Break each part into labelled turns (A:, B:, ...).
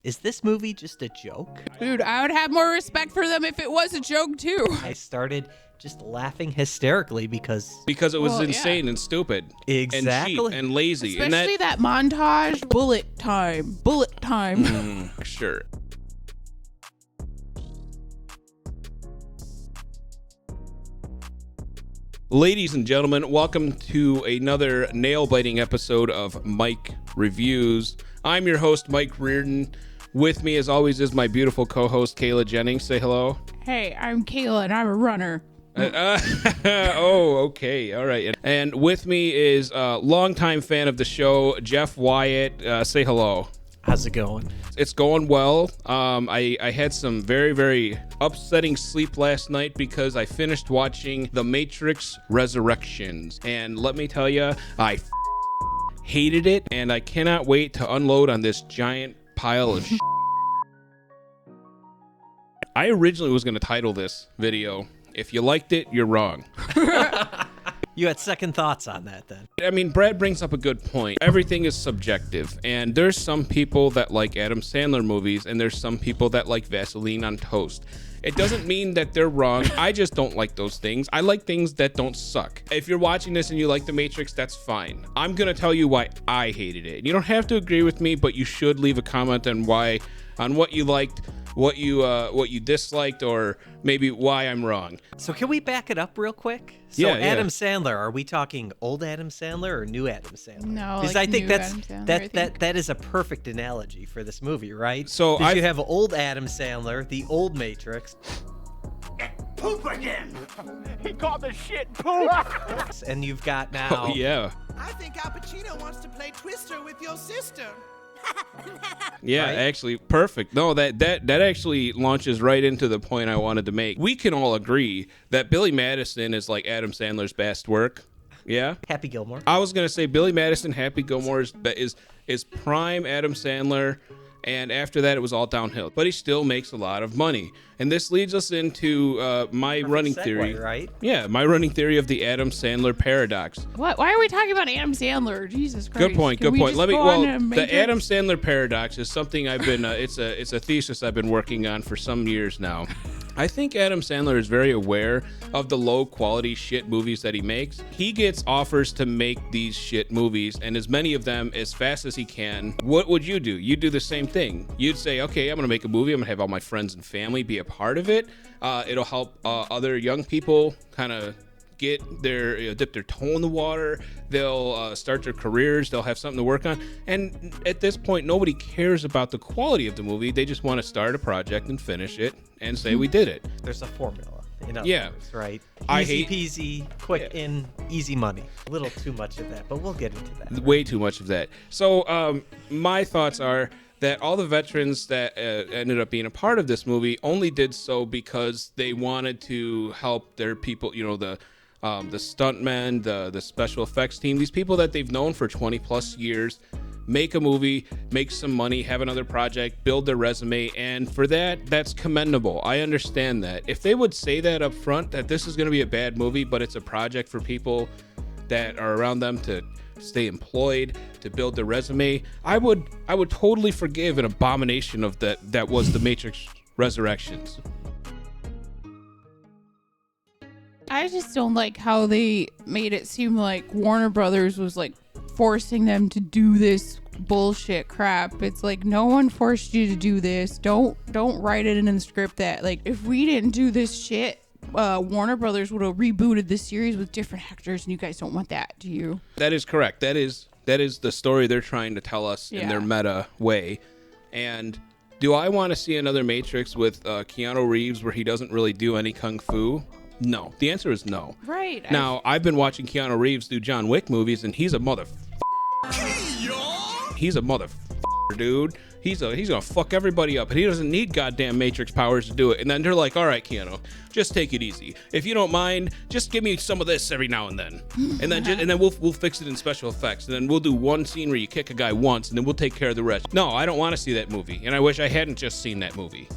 A: Is this movie just a joke?
B: Dude, I would have more respect for them if it was a joke, too.
A: I started just laughing hysterically because
C: it was insane and stupid.
A: Exactly.
C: And cheap and lazy.
B: Especially that montage. Bullet time.
C: Sure. Ladies and gentlemen, welcome to another nail-biting episode of Mike Reviews. I'm your host, Mike Reardon. With me, as always, is my beautiful co-host, Kayla Jennings. Say hello.
B: Hey, I'm Kayla, and I'm a runner.
C: Oh, okay. All right. And with me is a longtime fan of the show, Jeff Wyatt. Say hello.
A: How's it going?
C: It's going well. I had some very, very upsetting sleep last night because I finished watching The Matrix Resurrections. And let me tell you, I hated it, and I cannot wait to unload on this giant pile of I originally was going to title this video, "If you liked it, you're wrong."
A: You had second thoughts on that then?
C: I mean, Brad brings up a good point. Everything is subjective, and there's some people that like Adam Sandler movies, and there's some people that like Vaseline on toast. It doesn't mean that they're wrong. I just don't like those things. I like things that don't suck. If you're watching this and you like The Matrix, that's fine. I'm going to tell you why I hated it. You don't have to agree with me, but you should leave a comment on what you liked, what you disliked, or maybe why I'm wrong.
A: So can we back it up real quick? So
C: Yeah,
A: Adam Sandler, are we talking old Adam Sandler or new Adam Sandler?
B: No,
A: because
B: like
A: I think
B: new Adam Sandler,
A: that is a perfect analogy for this movie, right?
C: So
A: you have old Adam Sandler, the old Matrix.
D: Poop again! He called the shit poop!
A: And you've got now...
C: Oh, yeah.
E: I think Al Pacino wants to play Twister with your sister.
C: Yeah,
A: right?
C: Actually, perfect. No, that actually launches right into the point I wanted to make. We can all agree that Billy Madison is like Adam Sandler's best work. Yeah?
A: Happy Gilmore.
C: I was going to say Billy Madison, Happy Gilmore is prime Adam Sandler, and after that it was all downhill. But he still makes a lot of money. And this leads us into my
A: Perfect
C: running
A: segue,
C: theory.
A: Right?
C: Yeah, my running theory of the Adam Sandler paradox.
B: What? Why are we talking about Adam Sandler? Jesus Christ.
C: Good point.
B: Can we just go on to
C: The
B: Matrix?
C: Adam Sandler paradox is something I've been. It's a thesis I've been working on for some years now. I think Adam Sandler is very aware of the low quality shit movies that he makes. He gets offers to make these shit movies, and as many of them as fast as he can. What would you do? You'd do the same thing. You'd say, okay, I'm gonna make a movie. I'm gonna have all my friends and family be a part of it. It'll help other young people kind of get dip their toe in the water. They'll start their careers. They'll have something to work on. And at this point, nobody cares about the quality of the movie. They just want to start a project and finish it and say we did it.
A: There's a formula. In other
C: Yeah.
A: words, right?
C: I
A: Easy
C: hate-
A: peasy, quick in, easy money. A little too much of that, but we'll get into that.
C: Way too much of that. So my thoughts are that all the veterans that ended up being a part of this movie only did so because they wanted to help their people, the stuntmen, the special effects team, these people that they've known for 20 plus years, make a movie, make some money, have another project, build their resume, and for that's commendable. I understand that. If they would say that up front, that this is going to be a bad movie, but it's a project for people that are around them to stay employed, to build their resume, I would totally forgive an abomination of that was The Matrix Resurrections.
B: I just don't like how they made it seem like Warner Brothers was like forcing them to do this bullshit crap. It's like, no one forced you to do this. Don't write it in the script that like, if we didn't do this shit, Warner Brothers would have rebooted the series with different actors, and you guys don't want that, do you?
C: That is correct. That is the story they're trying to tell us in their meta way. And do I want to see another Matrix with Keanu Reeves where he doesn't really do any kung fu? No. The answer is no.
B: Right.
C: Now, I've been watching Keanu Reeves do John Wick movies, and he's a He's a motherfucker, dude. He's gonna fuck everybody up, and he doesn't need goddamn Matrix powers to do it. And then they're like, all right, Keanu, just take it easy. If you don't mind, just give me some of this every now and then. And then we'll fix it in special effects. And then we'll do one scene where you kick a guy once, and then we'll take care of the rest. No, I don't want to see that movie, and I wish I hadn't just seen that movie.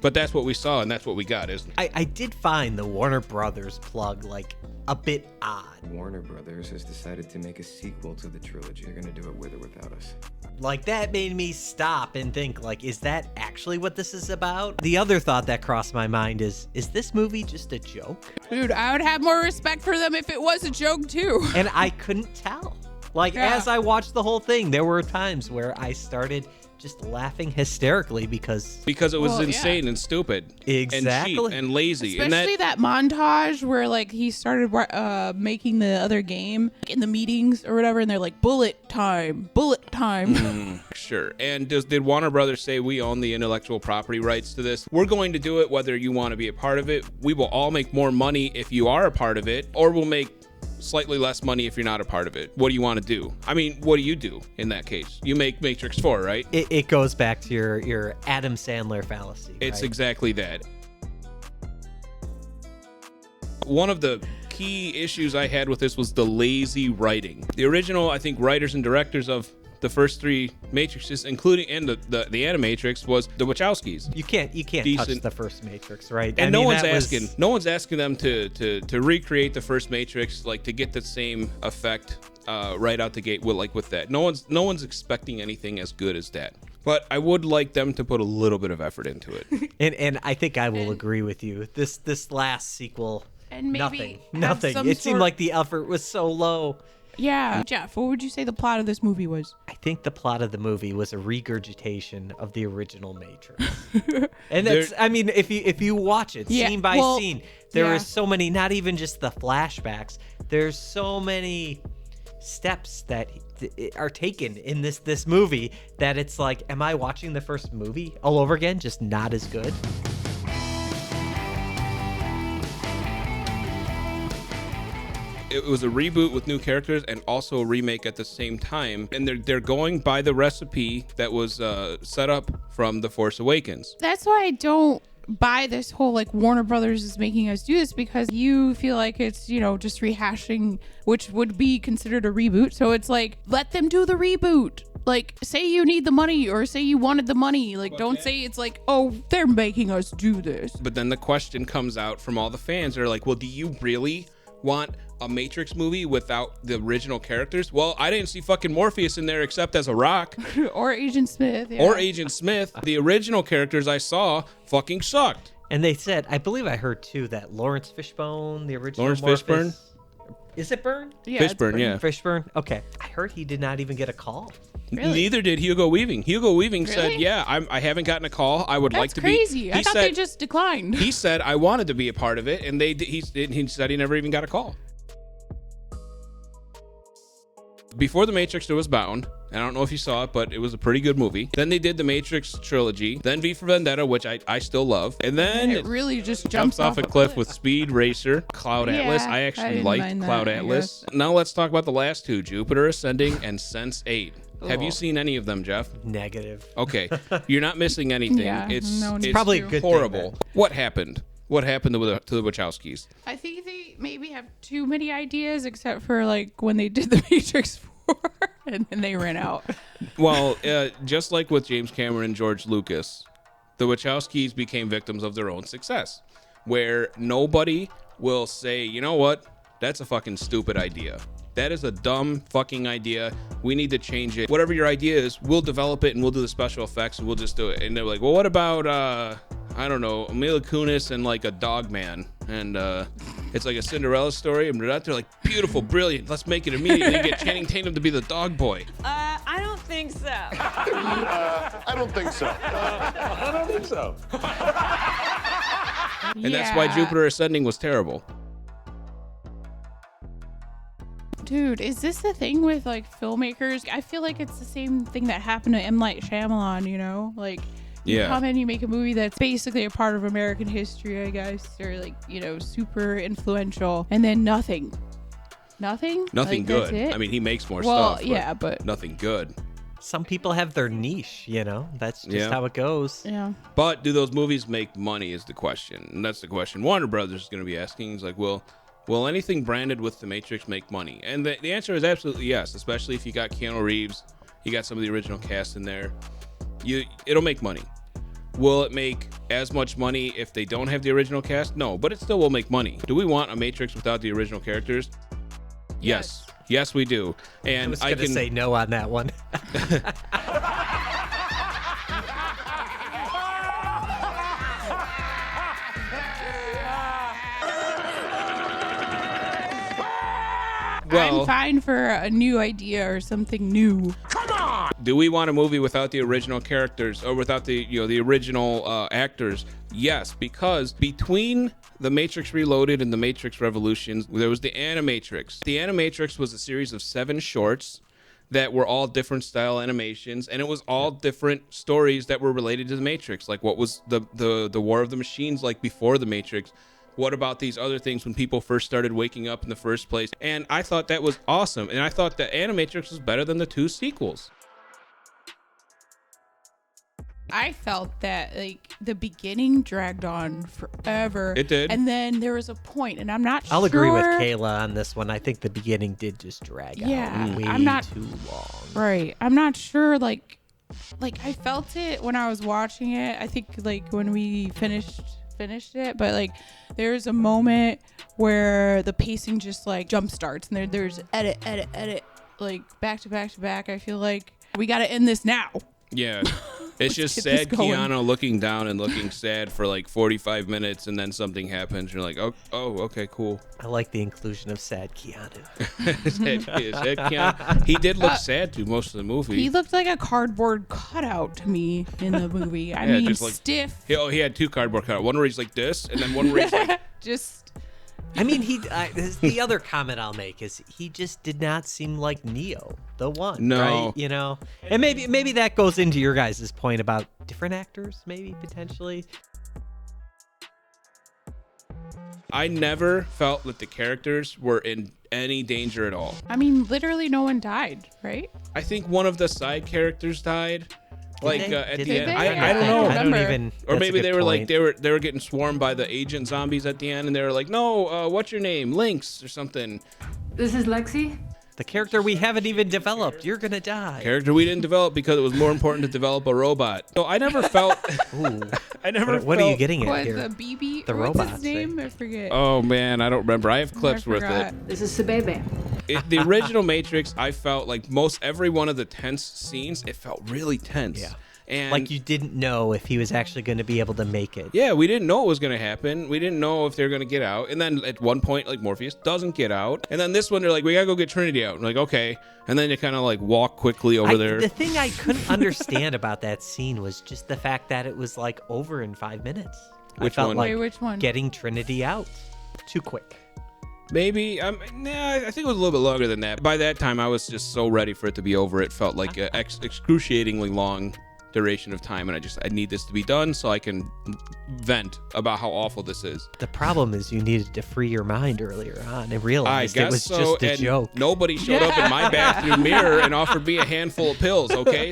C: But that's what we saw, and that's what we got, isn't it?
A: I did find the Warner Brothers plug, like, a bit odd.
F: Warner Brothers has decided to make a sequel to the trilogy. They're gonna do it with or without us.
A: Like, that made me stop and think, like, is that actually what this is about? The other thought that crossed my mind is this movie just a joke?
B: Dude, I would have more respect for them if it was a joke too.
A: And I couldn't tell. Like,
B: Yeah.
A: as I watched the whole thing, there were times where I started just laughing hysterically because
C: Because it was
B: Well, yeah.
C: insane and stupid.
A: Exactly.
C: And cheap and lazy.
B: Especially that montage where like he started making the other game in the meetings or whatever, and they're like bullet time.
C: Sure. And did Warner Brothers say we own the intellectual property rights to this? We're going to do it whether you want to be a part of it. We will all make more money if you are a part of it, or we'll make slightly less money if you're not a part of it. What do you want to do? I mean, what do you do in that case? You make Matrix 4, right?
A: it goes back to your Adam Sandler fallacy.
C: It's
A: right?
C: exactly that. One of the key issues I had with this was the lazy writing. The original, I think, writers and directors of the first three Matrixes, including and the Animatrix, was the Wachowskis.
A: You can't touch
C: Decent.
A: the first Matrix, right?
C: And
A: I
C: no
A: mean,
C: one's
A: that was-
C: asking. No one's asking them to recreate the first Matrix, like to get the same effect right out the gate with that. No one's expecting anything as good as that. But I would like them to put a little bit of effort into it.
A: And I think I will agree with you. This last sequel,
B: And maybe
A: nothing.
B: have some
A: It seemed
B: sort-
A: like the effort was so low.
B: Yeah. Jeff, what would you say the plot of this movie was?
A: I think the plot of the movie was a regurgitation of the original Matrix. And that's, I mean, if you watch it
B: Yeah,
A: scene by
B: well,
A: scene, there
B: yeah.
A: is so many, not even just the flashbacks, there's so many steps that are taken in this movie that it's like, am I watching the first movie all over again, just not as good?
C: It was a reboot with new characters and also a remake at the same time, and they're going by the recipe that was set up from The Force Awakens.
B: That's why I don't buy this whole like Warner Brothers is making us do this, because you feel like it's, you know, just rehashing, which would be considered a reboot. So it's like, let them do the reboot. Like, say you need the money or say you wanted the money. Like, don't say it's like, oh, they're making us do this.
C: But then the question comes out from all the fans. They're like, well, do you really want a Matrix movie without the original characters? Well, I didn't see fucking Morpheus in there except as a rock.
B: Or Agent Smith. Yeah.
C: Or Agent Smith. The original characters I saw fucking sucked.
A: And they said, I believe I heard too, that Lawrence Fishbone, the original
C: Lawrence
A: Morpheus-
C: Fishburne?
A: Is it Burn?
B: Yeah, it's
C: Fishburne, yeah.
A: Fishburne? Okay. I heard he did not even get a call.
B: Really?
C: Neither did Hugo Weaving. Hugo Weaving said,
B: Really?
C: yeah, I haven't gotten a call. I would like
B: That's
C: to
B: crazy.
C: be.
B: I thought they just declined.
C: He said, I wanted to be a part of it, and he said he never even got a call. Before The Matrix, there was Bound. I don't know if you saw it, but it was a pretty good movie. Then they did the Matrix trilogy. Then V for Vendetta, which I still love. And then
B: it really just
C: jumps off a cliff with Speed Racer, Cloud
B: Yeah,
C: Atlas. I
B: I
C: actually
B: didn't
C: liked
B: mind that,
C: Cloud
B: I
C: Atlas. Now let's talk about the last two, Jupiter Ascending and Sense 8. Have you
B: Oh.
C: seen any of them, Jeff?
A: Negative.
C: Okay, you're not missing anything.
B: Yeah,
C: it's
B: no need
A: Probably
B: to.
A: a good thing,
C: horrible.
A: then.
C: What happened? What happened to the Wachowskis?
B: I think they maybe have too many ideas, except for like when they did the Matrix 4 and then they ran out.
C: Well, just like with James Cameron and George Lucas, the Wachowskis became victims of their own success, where nobody will say, you know what, that's a fucking stupid idea. That is a dumb fucking idea. We need to change it. Whatever your idea is, we'll develop it and we'll do the special effects and we'll just do it. And they're like, well, what about, I don't know, Mila Kunis and like a dog man? And it's like a Cinderella story. And they're out there like, beautiful, brilliant. Let's make it immediately and get Channing Tatum to be the dog boy.
G: I don't think so.
D: I don't think so. I don't think so.
C: And that's why Jupiter Ascending was terrible.
B: Dude, is this the thing with like filmmakers? I feel like it's the same thing that happened to M. Night Shyamalan, you know? Like, you
C: Yeah.
B: come in, you make a movie that's basically a part of American history, I guess, or like, you know, super influential, and then nothing. Nothing?
C: Nothing
B: Like, that's
C: good.
B: it?
C: I mean, he makes more
B: Well,
C: stuff. But
B: yeah, but
C: nothing good.
A: Some people have their niche, you know? That's just
C: Yeah.
A: how it goes.
B: yeah.
C: But do those movies make money is the question. And that's the question Warner Brothers is going to be asking. He's like, well, will anything branded with The Matrix make money? And the answer is absolutely yes, especially if you got Keanu Reeves, you got some of the original cast in there. It'll make money. Will it make as much money if they don't have the original cast? No, but it still will make money. Do we want a Matrix without the original characters? Yes. Yes, we do. And
A: I was going to say no on that one.
C: Well,
B: I'm fine for a new idea or something new.
C: do we want a movie without the original characters or without the the original actors? Yes, because between The Matrix Reloaded and The Matrix Revolutions, there was the Animatrix. The Animatrix was a series of 7 shorts that were all different style animations, and it was all different stories that were related to the Matrix. Like, what was the War of the Machines like before the Matrix? What about these other things when people first started waking up in the first place? And I thought that was awesome. And I thought the Animatrix was better than the 2 sequels.
B: I felt that like the beginning dragged on forever.
C: It did.
B: And then there was a point, and I'm not sure.
A: I'll agree with Kayla on this one. I think the beginning did just drag out way
B: I'm not
A: too long.
B: Right. I'm not sure. Like I felt it when I was watching it. I think like when we finished it, but like there's a moment where the pacing just like jump starts, and there's edit like back to back to back. I feel like we got to end this now.
C: Yeah. It's just
B: get this
C: sad
B: going.
C: Keanu looking down and looking sad for like 45 minutes, and then something happens. You're like, oh, okay, cool.
A: I like the inclusion of sad Keanu.
C: sad Keanu. He did look sad through most of the movie.
B: He looked like a cardboard cutout to me in the movie. I mean,
C: just like,
B: stiff.
C: He had 2 cardboard cutouts. One where he's like this, and then one where he's like...
B: Just...
A: I mean, the other comment I'll make is he just did not seem like Neo, the one.
C: No.
A: Right? You know? And maybe that goes into your guys' point about different actors, maybe, potentially.
C: I never felt that the characters were in any danger at all.
B: I mean, literally no one died, right?
C: I think one of the side characters died. Like at
A: Did
C: the
A: they?
C: end,
B: I
C: I don't know.
B: I don't
A: even.
C: Or
A: that's a
C: maybe
A: good
C: they were like
A: point.
C: they were getting swarmed by the agent zombies at the end, and they were like, "No, what's your name? Lynx or something."
G: This is Lexi.
A: The character we haven't even developed. You're gonna die.
C: Character we didn't develop because it was more important to develop a robot. So I never felt.
A: Ooh.
C: I never.
A: What are you
C: felt-
A: getting at
B: What,
A: here?
B: the BB?
A: The
B: What's
A: robots,
B: his name? I forget.
C: Oh man, I don't remember. I have clips with it.
B: forgot.
G: This is Sebebe.
C: The original Matrix, I felt like most every one of the tense scenes, it felt really tense.
A: Yeah.
C: And
A: Like you didn't know if he was actually going to be able to make it.
C: yeah, we didn't know what was going to happen. We didn't know if they were going to get out. And then at one point, like Morpheus doesn't get out. And then this one, they're like, we got to go get Trinity out. And like, okay. And then you kind of like walk quickly over there.
A: The thing I couldn't understand about that scene was just the fact that it was like over in 5 minutes.
C: Which
A: I felt
C: one?
A: like
B: Wait, which one?
A: getting Trinity out too quick.
C: Maybe. I think it was a little bit longer than that. By that time, I was just so ready for it to be over. It felt like an excruciatingly long duration of time, and I need this to be done so I can vent about how awful this is.
A: The problem is you needed to free your mind earlier on and
C: I
A: realized
C: guess
A: it was
C: so,
A: just a
C: and
A: joke.
C: nobody showed up in my bathroom mirror and offered me a handful of pills, okay?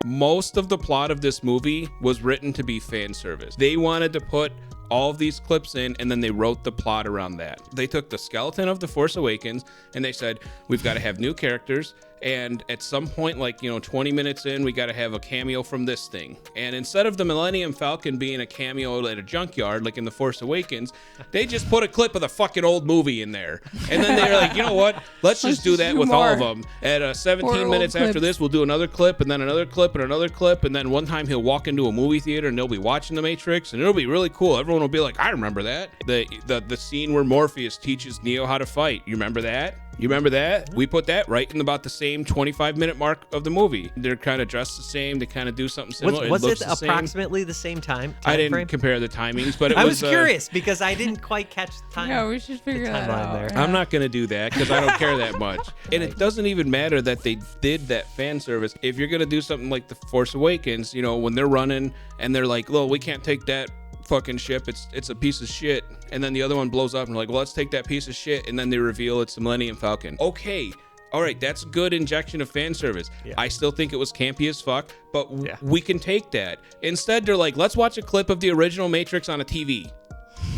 C: Most of the plot of this movie was written to be fan service. They wanted to put all of these clips in, and then they wrote the plot around that. They took the skeleton of The Force Awakens, and they said, we've got to have new characters, and at some point, like, 20 minutes in, we got to have a cameo from this thing. And instead of the Millennium Falcon being a cameo at a junkyard, like in The Force Awakens, they just put a clip of the fucking old movie in there. And then they were like, you know what? Let's just do that with all of them. At 17 minutes after this, we'll do another clip, and then another clip, and another clip, and then one time he'll walk into a movie theater, and they'll be watching The Matrix, and it'll be really cool. Everyone will be like, I remember that. The scene where Morpheus teaches Neo how to fight. You remember that? You remember that? We put that right in about the same 25-minute mark of the movie. They're kind of dressed the same. They kind of do something similar.
A: Was
C: looks
A: it
C: the same.
A: approximately the same time
C: I didn't
A: frame?
C: compare the timings, but it
A: I
C: was
A: was curious because I didn't quite catch the time.
B: Yeah, we should figure that
A: timeline
B: out.
A: there.
B: Yeah.
C: I'm not going to do that because I don't care that much. And it doesn't even matter that they did that fan service. If you're going to do something like The Force Awakens, when they're running and they're like, well, we can't take that fucking ship, it's a piece of shit, and then the other one blows up and like, well, let's take that piece of shit, and then they reveal it's the Millennium Falcon. Okay, all right, that's a good injection of fan service.
A: Yeah.
C: I still think it was campy as fuck, but we can take that. Instead, they're like, let's watch a clip of the original Matrix on a TV.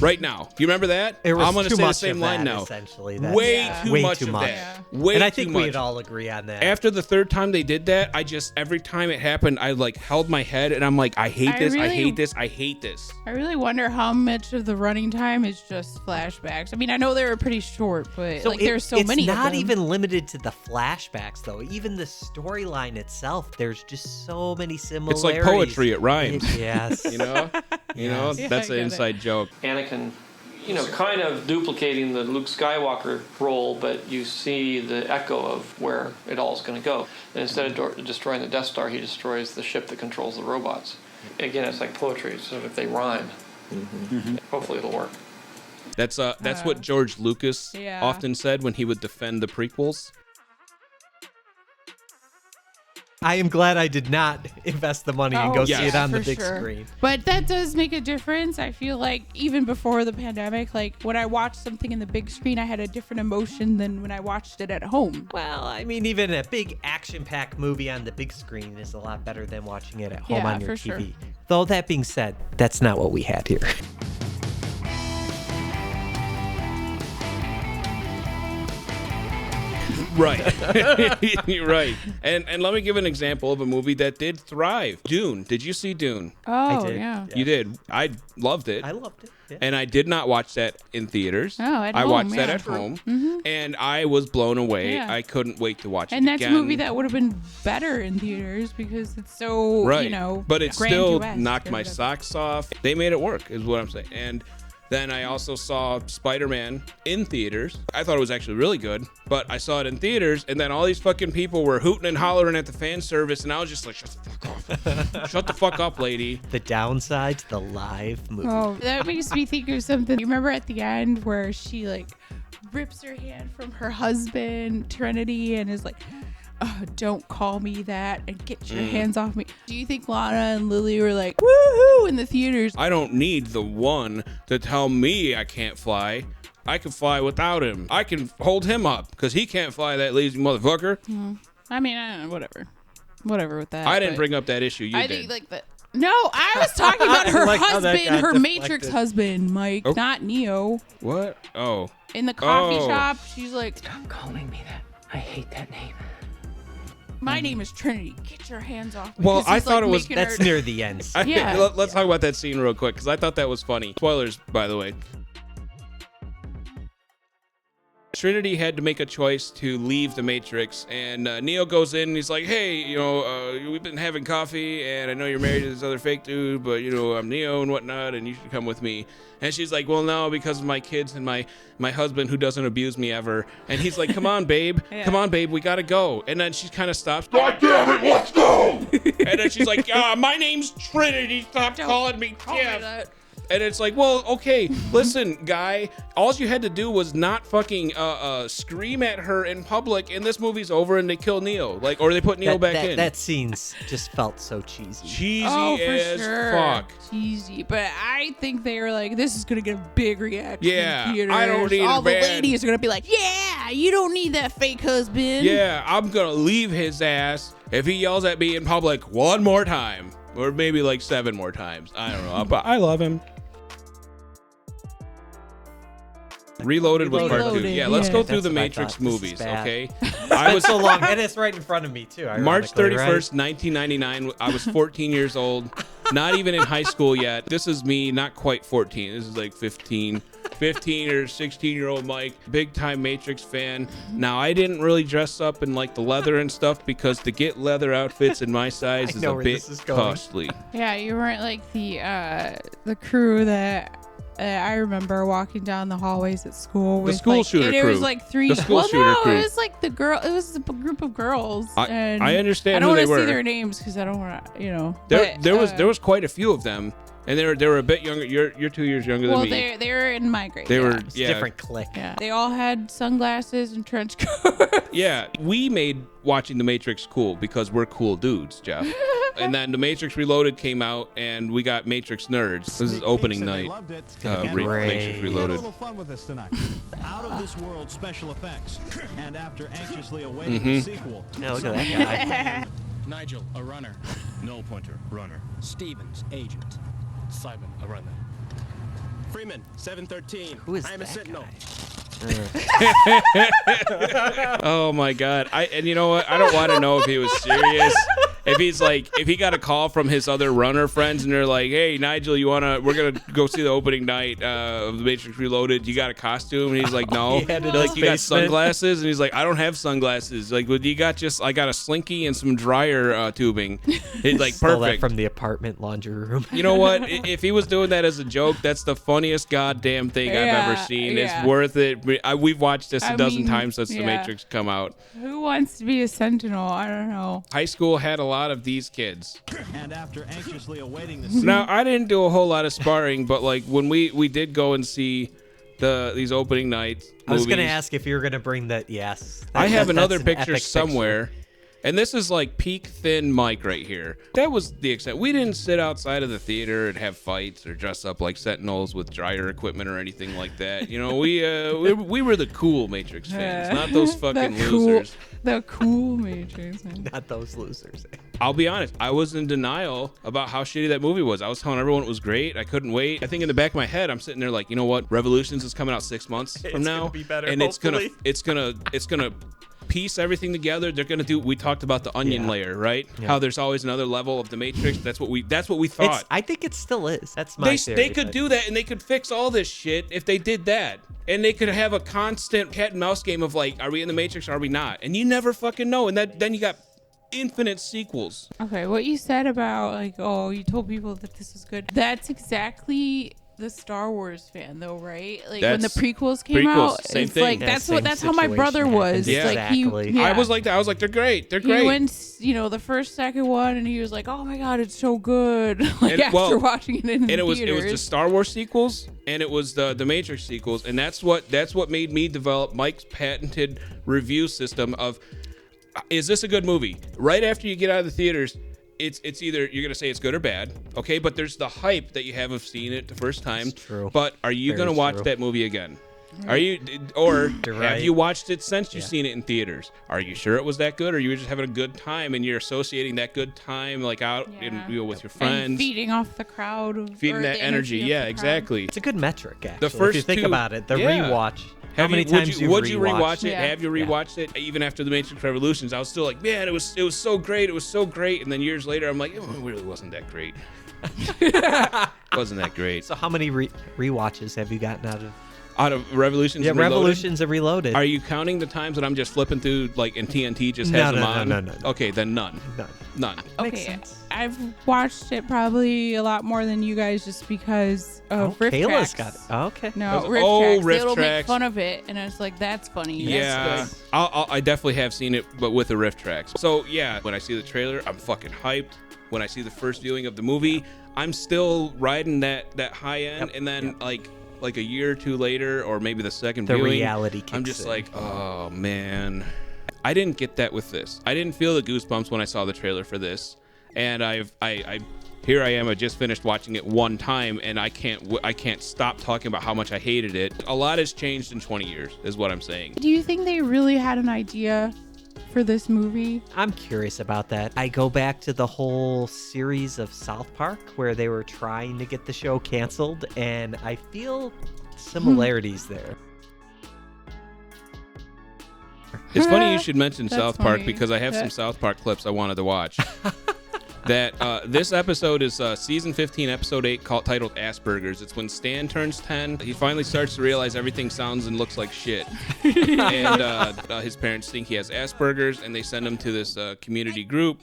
C: right now. You remember that?
A: It was
C: I'm gonna
A: too
C: say the
A: much
C: same
A: of
C: line
A: that,
C: now.
A: essentially.
C: Way too
A: way
C: much
A: too
C: of
A: much.
C: that. Way
A: And I
C: too
A: think
C: much.
A: we'd all agree on that.
C: After the third time they did that, I just, every time it happened, I like held my head and I'm like, I hate this, I hate this, I hate this.
B: I really wonder how much of the running time is just flashbacks. I mean, I know they were pretty short, but like there's so many.
A: It's
B: of
A: not
B: them.
A: even limited to the flashbacks, though. Even the storyline itself, there's just so many similarities.
C: It's like poetry, it rhymes.
A: Yes.
C: You know? You know,
B: Yeah,
C: that's
B: I
C: an
B: get
C: inside joke.
G: Anakin, you know, kind of duplicating the Luke Skywalker role, but you see the echo of where it all is going to go. And instead of destroying the Death Star, he destroys the ship that controls the robots. Again, it's like poetry, so if they rhyme, hopefully it'll work.
C: That's what George Lucas
B: Yeah.
C: often said when he would defend the prequels.
A: I am glad I did not invest the money and go see it on the
B: for
A: big
B: sure.
A: screen.
B: But that does make a difference. I feel like even before the pandemic, like when I watched something in the big screen, I had a different emotion than when I watched it at home.
A: Well, I mean, even a big action-packed movie on the big screen is a lot better than watching it at home
B: Yeah,
A: on your
B: for
A: TV.
B: sure.
A: Though that being said, that's not what we had here.
C: Right. Right. And let me give an example of a movie that did thrive. Dune. Did you see Dune?
B: Oh,
A: did.
B: yeah.
C: You did. I loved it.
A: I loved it. Yeah.
C: And I did not watch that in theaters.
B: Oh, at
C: I
B: home,
C: watched that
B: yeah.
C: at home, and I was blown away.
B: Yeah.
C: I couldn't wait to watch
B: And
C: it
B: that's
C: again.
B: a movie that would have been better in theaters because it's so,
C: right.
B: you know,
C: but it still knocked my
B: socks.
C: socks off. They made it work, is what I'm saying. And then I also saw Spider-Man in theaters. I thought it was actually really good, but I saw it in theaters, and then all these fucking people were hooting and hollering at the fan service, and I was just like, shut the fuck up. Shut the fuck up, lady.
A: The downside to the live movie.
B: Oh, that makes me think of something. You remember at the end where she like rips her hand from her husband, Trinity, and is like, oh, don't call me that and get your hands off me. Do you think Lana and Lily were like, woohoo, in the theaters?
C: I don't need the one to tell me I can't fly. I can fly without him. I can hold him up because he can't fly, that lazy motherfucker.
B: I mean, I don't know, whatever. Whatever with that.
C: I didn't
B: but
C: bring up that issue. You
B: I
C: did.
B: think like that. No, I was talking about her
A: like how that
B: husband,
A: got
B: her
A: deflected.
B: Matrix husband, Mike,
C: Oh.
B: not Neo.
C: What? Oh.
B: In the coffee
C: Oh.
B: shop, she's like,
H: Stop calling me that. I hate that name.
B: my name is Trinity. Get your hands off me.
C: Well,
B: 'Cause
C: I
B: he's,
C: thought
B: like,
C: it was-
B: making
A: That's
B: her-
A: near the end.
B: Yeah.
C: Let's talk about that scene real quick because I thought that was funny. Spoilers, by the way. Trinity had to make a choice to leave the Matrix, and Neo goes in and he's like, hey, you know, we've been having coffee, and I know you're married to this other fake dude, but, you know, I'm Neo and whatnot, and you should come with me. And she's like, well, no, because of my kids and my husband who doesn't abuse me ever. And he's like, come on, babe. Come on, babe. We got to go. And then she kind of stops. God damn it, let's go. And then she's like, my name's Trinity. Stop calling me
B: Call me
C: Jeff.
B: that.
C: And it's like, well, okay, listen, guy, all you had to do was not fucking scream at her in public, and this movie's over, and they kill Neo, like, or they put Neo back in.
A: That scene's just felt so cheesy.
C: Cheesy
B: Oh, for
C: as
B: sure.
C: fuck.
B: Cheesy. But I think they were like, this is going to get a big reaction.
C: Yeah,
B: in theaters.
C: I don't need
B: all
C: a
B: the
C: bad-
B: ladies are going to be like, yeah, you don't need that fake husband.
C: Yeah, I'm gonna leave his ass if he yells at me in public one more time, or maybe like 7 more times. I don't know, but I love him. Reloaded was part 2.
B: Reloaded,
C: Yeah, let's
B: yeah.
C: go through
A: That's
C: the
A: what I
C: Matrix
A: thought. This is
C: movies,
A: bad.
C: okay?
A: I was so long, and it's right in front of me too.
C: March
A: ironically,
C: 31st,
A: right?
C: 1999. I was 14 years old, not even in high school yet. This is me, not quite 14. This is like 15 or 16-year-old Mike, big time Matrix fan. Now, I didn't really dress up in like the leather and stuff because to get leather outfits in my size is
A: know
C: a
A: where
C: bit
A: this is going.
C: costly.
B: Yeah, you weren't like the crew that I remember walking down the hallways at school with
C: school
B: like,
C: shooter
B: and it was
C: crew.
B: like 3
C: The school
B: well,
C: shooter
B: no,
C: crew.
B: it was like the girl. It was a group of girls. And
C: I understand
B: I don't
C: who they
B: want to
C: were.
B: see their names because I don't want to, you know.
C: There
B: but,
C: was quite a few of them, and they were a bit younger. You're 2 years younger
B: well,
C: than me.
B: they were in my grade.
C: They
B: yeah.
C: were
A: It's a different clique.
B: Yeah, they all had sunglasses and trench coats.
C: Yeah, we made watching The Matrix cool because we're cool dudes, Jeff. And then The Matrix Reloaded came out, and we got Matrix nerds. This is opening night. Matrix
I: A
C: Reloaded.
I: little fun with this tonight. Out of this world special effects, and after anxiously awaiting the sequel.
A: Yeah, look at that guy.
J: Nigel, a runner.
I: Null pointer, runner.
J: Stevens, agent. Simon, a runner. Freeman, 713.
A: Who is
J: I am a
A: that
J: sentinel.
C: Oh my God. And you know what? I don't want to know if he was serious. If he's like, if he got a call from his other runner friends and they're like, hey, Nigel, we're going to go see the opening night of The Matrix Reloaded. You got a costume? And he's like, no. They're like, you got sunglasses? And he's like, I don't have sunglasses. Like, well, I got a slinky and some dryer tubing. It's like
A: Stole
C: perfect.
A: that from the apartment laundry room.
C: You know what? If he was doing that as a joke, that's the funniest goddamn thing I've ever seen.
B: Yeah.
C: It's worth it. We've watched this a dozen times since The
B: yeah.
C: Matrix come out.
B: Who wants to be a sentinel? I don't know.
C: High school had a lot of these kids.
I: And after anxiously awaiting the
C: Now, I didn't do a whole lot of sparring, but like when we did go and see these opening nights
A: I was going to
C: movies,
A: ask if you were going to bring that. Yes.
C: I have another
A: that's an
C: picture
A: epic
C: somewhere. And this is like peak thin Mike right here. That was the extent. We didn't sit outside of the theater and have fights or dress up like sentinels with dryer equipment or anything like that. You know, we were the cool Matrix fans, not those fucking losers.
B: The cool Matrix.
A: Not those losers.
C: I'll be honest. I was in denial about how shitty that movie was. I was telling everyone it was great. I couldn't wait. I think in the back of my head, I'm sitting there like, you know what? Revolutions is coming out 6 months from now,
A: gonna be better,
C: and
A: hopefully.
C: it's gonna piece everything together. They're gonna do. We talked about the onion layer, right?
A: Yeah.
C: How there's always another level of the Matrix. That's what we thought.
A: I think it still is. That's my theory.
C: They could do that, and they could fix all this shit if they did that. And they could have a constant cat and mouse game of like, are we in the Matrix or are we not? And you never fucking know. And then you got infinite sequels.
B: Okay, what you said about like, oh, you told people that this was good. That's exactly the Star Wars fan though, right? Like when the prequels came out,
C: same
B: it's
C: thing.
B: like
A: Yeah,
B: that's how my brother
A: situation
B: was.
A: happens.
C: Yeah.
B: Like
A: Exactly.
B: he,
C: I was like that. I was like, they're great. They're great.
B: He went, the first, second one, and he was like, "Oh my god, it's so good!" Like
C: And,
B: after watching it in the
C: and it was
B: theaters.
C: the Star Wars sequels and it was the Matrix sequels, and that's what made me develop Mike's patented review system of, is this a good movie? Right after you get out of the theaters, it's either you're gonna say it's good or bad, okay? But there's the hype that you have of seeing it the first time.
A: It's true.
C: But are you
A: Very
C: gonna watch
A: true.
C: that movie again? Are you, or
A: You're
C: have
A: right.
C: you watched it since you've
A: Yeah.
C: seen it in theaters? Are you sure it was that good, or you were just having a good time and you're associating that good time like out with your friends,
B: and feeding off the crowd,
C: feeding that energy? Yeah, exactly.
A: It's a good metric, actually.
C: The first
A: if you think
C: two-
A: about it, the
C: yeah.
A: rewatch. How many times
C: would you
A: rewatched?
C: rewatch it?
B: Yeah.
C: Have you rewatched it? Even after the Matrix Revolutions, I was still like, man, it was so great. It was so great. And then years later, I'm like, oh, it really wasn't that great. Wasn't that great?
A: So how many rewatches have you gotten
C: Out of Revolutions?
A: Yeah,
C: and Reloaded?
A: Revolutions and Reloaded.
C: Are you counting the times that I'm just flipping through, like, and TNT just
A: No,
C: has them
A: no,
C: on?
A: no.
C: Okay, then none. None.
A: Makes
B: Okay,
A: sense.
B: I've watched it probably a lot more than you guys just because of riff
A: Kayla's
B: tracks.
A: got it. Oh, okay.
B: No,
C: Oh,
B: riff tracks.
C: riff
B: It'll make
C: tracks.
B: fun of it, and it's like that's funny.
C: Yeah,
B: That's good.
C: I definitely have seen it, but with the riff tracks. So yeah, when I see the trailer, I'm fucking hyped. When I see the first viewing of the movie, I'm still riding that high end, and then like a year or two later, or maybe the second
A: The
C: viewing,
A: reality
C: I'm
A: kicks
C: just
A: in.
C: like, oh man, I didn't get that with this. I didn't feel the goosebumps when I saw the trailer for this, and here I am. I just finished watching it one time, and I can't stop talking about how much I hated it. A lot has changed in 20 years, is what I'm saying.
B: Do you think they really had an idea for this movie?
A: I'm curious about that. I go back to the whole series of South Park where they were trying to get the show canceled, and I feel similarities there.
C: It's funny you should mention
B: That's
C: South Park
B: funny.
C: because I have some South Park clips I wanted to watch. This episode is season 15, episode 8, titled Asperger's. It's when Stan turns 10. He finally starts to realize everything sounds and looks like shit. And his parents think he has Asperger's, and they send him to this community group.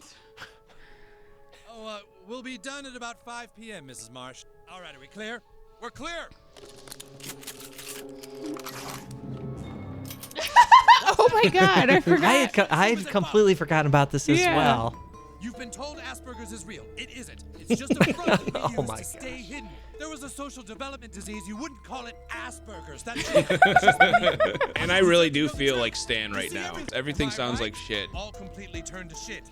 K: Oh, we'll be done at about 5 p.m., Mrs. Marsh. All right, are we clear? We're clear!
B: Oh my god, I forgot.
A: I had completely forgotten about this as
B: Yeah.
A: well.
K: You've been told Asperger's is real. It isn't. It's just a front that we
A: Oh
K: use
A: my
K: to stay
A: gosh.
K: hidden. There was a social development disease. You wouldn't call it Asperger's. That's it.
C: And I really do feel like Stan right now. Everything
K: Am I
C: sounds
K: right?
C: like shit.
K: All completely turned to shit.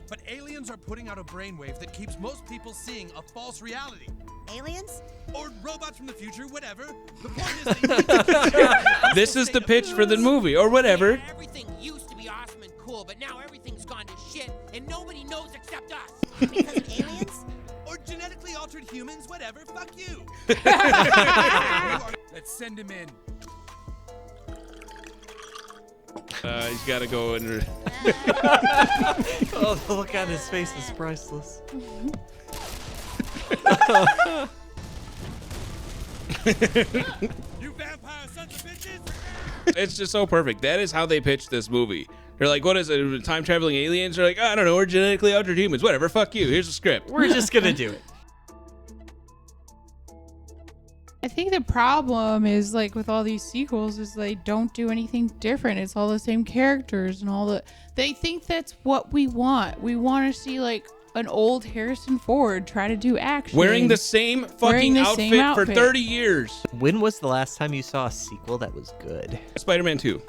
K: But aliens are putting out a brainwave that keeps most people seeing a false reality.
E: Aliens?
K: Or robots from the future, whatever. The point is they need to
C: This is the pitch for the movie, or whatever.
L: Everything used to be awesome and cool, but now everything's gone to shit, and nobody knows except us.
E: Because of aliens?
K: Or genetically altered humans, whatever, fuck you. Let's send him in.
C: He's got to go in.
A: Oh, the look on his face is priceless.
K: You vampire sons of bitches!
C: It's just so perfect. That is how they pitched this movie. They're like, what is it? Time traveling aliens? They're like, I don't know. We're genetically altered humans. Whatever. Fuck you. Here's a script.
A: We're just gonna do it.
B: I think the problem is like with all these sequels is they don't do anything different. It's all the same characters and all the. They think that's what we want. We want to see like an old Harrison Ford try to do action.
C: Wearing the same fucking outfit for 30 years.
A: When was the last time you saw a sequel that was good?
C: Spider-Man 2.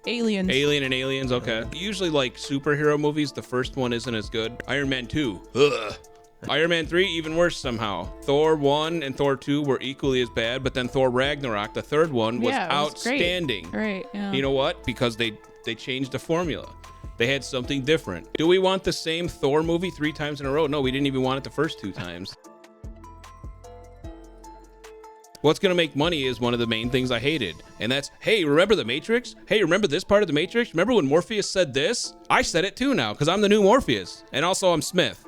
B: Aliens.
C: Alien and Aliens, okay. Usually like superhero movies, the first one isn't as good. Iron Man 2. Ugh. Iron Man 3, even worse somehow. Thor 1 and Thor 2 were equally as bad, but then Thor Ragnarok, the third one, was outstanding.
B: Right, yeah.
C: You know what? Because they changed the formula. They had something different. Do we want the same Thor movie 3 times in a row? No, we didn't even want it the first 2 times. What's going to make money is one of the main things I hated. And that's, hey, remember the Matrix? Hey, remember this part of the Matrix? Remember when Morpheus said this? I said it too now, because I'm the new Morpheus. And also I'm Smith.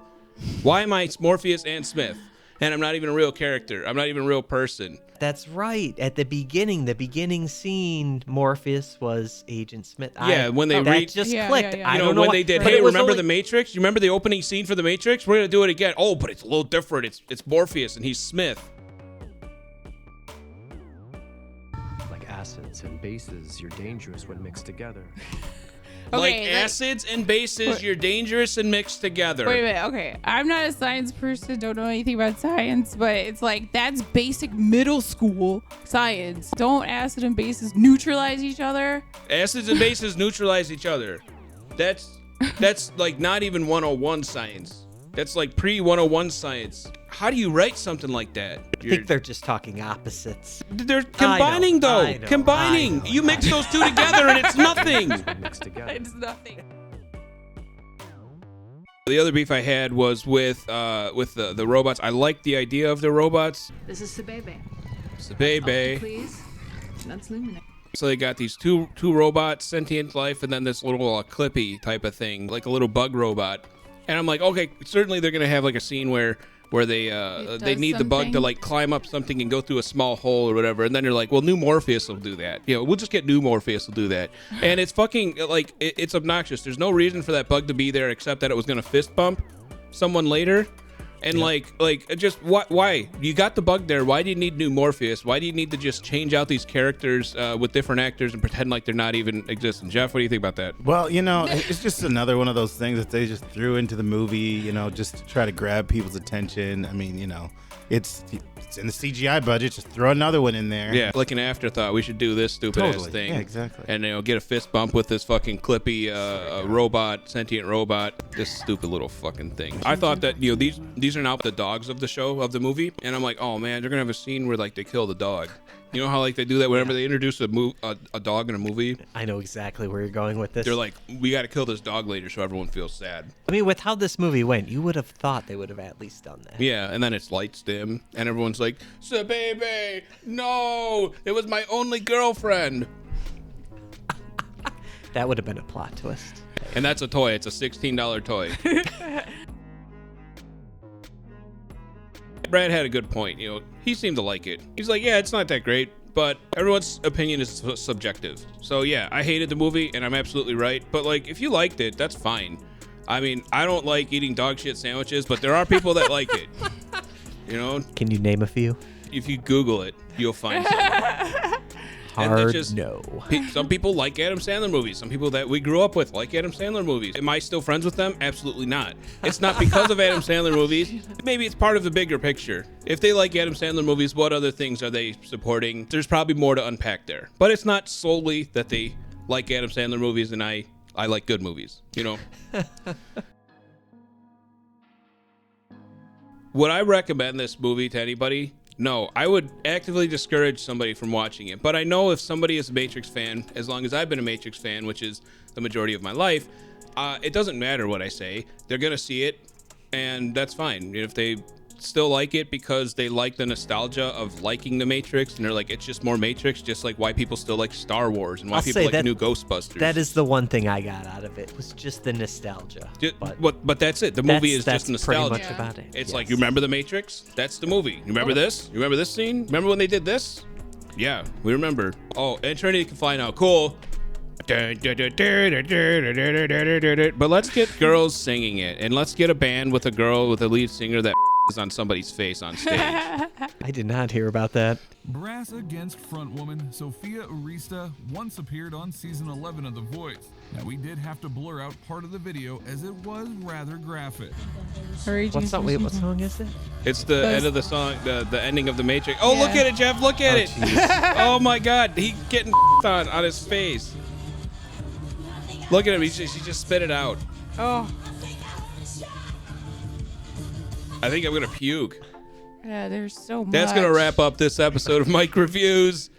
C: Why am I Morpheus and Smith? And I'm not even a real character. I'm not even a real person.
A: That's right. At the beginning scene, Morpheus was Agent Smith.
C: Yeah, when they
A: that just clicked.
B: Yeah.
A: I
C: You
A: don't
C: know,
A: know
C: when they did, hey, remember the Matrix? You remember the opening scene for the Matrix? We're going to do it again. Oh, but it's a little different. It's Morpheus and he's Smith.
J: Like acids and bases, you're dangerous when mixed together.
C: Like acids and bases, you're dangerous and mixed together.
B: Wait a minute. Okay, I'm not a science person. Don't know anything about science, but it's like that's basic middle school science. Don't acid and bases neutralize each other?
C: Acids and bases neutralize each other. That's like not even 101 science. That's like pre-101 science. How do you write something like that?
A: I think they're just talking opposites.
C: They're combining though. Combining. You mix those two together and it's nothing.
B: It's nothing.
C: The other beef I had was with the robots. I like the idea of the robots.
M: This is Sabebe.
C: Sabebe.
M: Please. That's Luminate.
C: So they got these two robots, sentient life, and then this little Clippy type of thing, like a little bug robot. And I'm like, okay, certainly they're gonna have like a scene where they need the bug to like climb up something and go through a small hole or whatever, and then you're like, well, new Morpheus will do that. You know, we'll just get new Morpheus will do that. And it's fucking like it's obnoxious. There's no reason for that bug to be there except that it was gonna fist bump someone later. And like just why you got the bug there? Why do you need new Morpheus? Why do you need to just change out these characters with different actors and pretend like they're not even existing? Jeff, what do you think about that?
N: Well, you know, it's just another one of those things that they just threw into the movie, you know, just to try to grab people's attention. I mean, you know, it's in the CGI budget. Just throw another one in there.
C: Yeah, like an afterthought. We should do this stupid ass thing.
N: Yeah, exactly.
C: And get a fist bump with this fucking Clippy robot, sentient robot. This stupid little fucking thing. I thought that these are now the dogs of the show, of the movie, and I'm like, oh man, they're gonna have a scene where like they kill the dog. You know how like they do that whenever they introduce a dog in a movie?
A: I know exactly where you're going with this.
C: They're like, we got to kill this dog later so everyone feels sad.
A: I mean, with how this movie went, you would have thought they would have at least done that.
C: Yeah, and then it's lights dim, and everyone's like, baby, no, it was my only girlfriend.
A: That would have been a plot twist.
C: And that's a toy. It's a $16 toy. Brad had a good point. You know, he seemed to like it. He's like, yeah, it's not that great, but everyone's opinion is subjective. So yeah, I hated the movie, and I'm absolutely right. But like, if you liked it, that's fine. I mean, I don't like eating dog shit sandwiches, but there are people that like it. You know?
A: Can you name a few?
C: If you Google it, you'll find some.
A: Hard no.
C: Some people like Adam Sandler movies. Some people that we grew up with like Adam Sandler movies. Am I still friends with them? Absolutely not. It's not because of Adam Sandler movies. Maybe it's part of the bigger picture. If they like Adam Sandler movies, what other things are they supporting? There's probably more to unpack there. But it's not solely that they like Adam Sandler movies and I like good movies, you know? Would I recommend this movie to anybody? No, I would actively discourage somebody from watching it. But I know if somebody is a Matrix fan, as long as I've been a Matrix fan, which is the majority of my life, it doesn't matter what I say. They're going to see it, and that's fine. If they still like it because they like the nostalgia of liking the Matrix, and they're like, it's just more Matrix, just like why people still like Star Wars and why people like the new Ghostbusters.
A: That is the one thing I got out of it, was just the nostalgia.
C: But that's it. The movie is just nostalgia.
A: Pretty much about it.
C: It's like, you remember the Matrix? That's the movie. You remember this? You remember this scene? Remember when they did this? Yeah, we remember. Oh, and Trinity can fly now. Cool. But let's get girls singing it, and let's get a band with a girl with a lead singer that is on somebody's face on stage.
A: I did not hear about that.
O: Brass against frontwoman Sophia Urista once appeared on season 11 of The Voice. Now, we did have to blur out part of the video as it was rather graphic.
A: What song is it?
C: It's the end of the song, the ending of The Matrix. Oh, look at it, Jeff. Look at it. Oh, my God. He's getting on his face. Look at him. He just spit it out.
B: Oh.
C: I think I'm going to puke.
B: Yeah, there's so much.
C: That's going to wrap up this episode of Mike Reviews.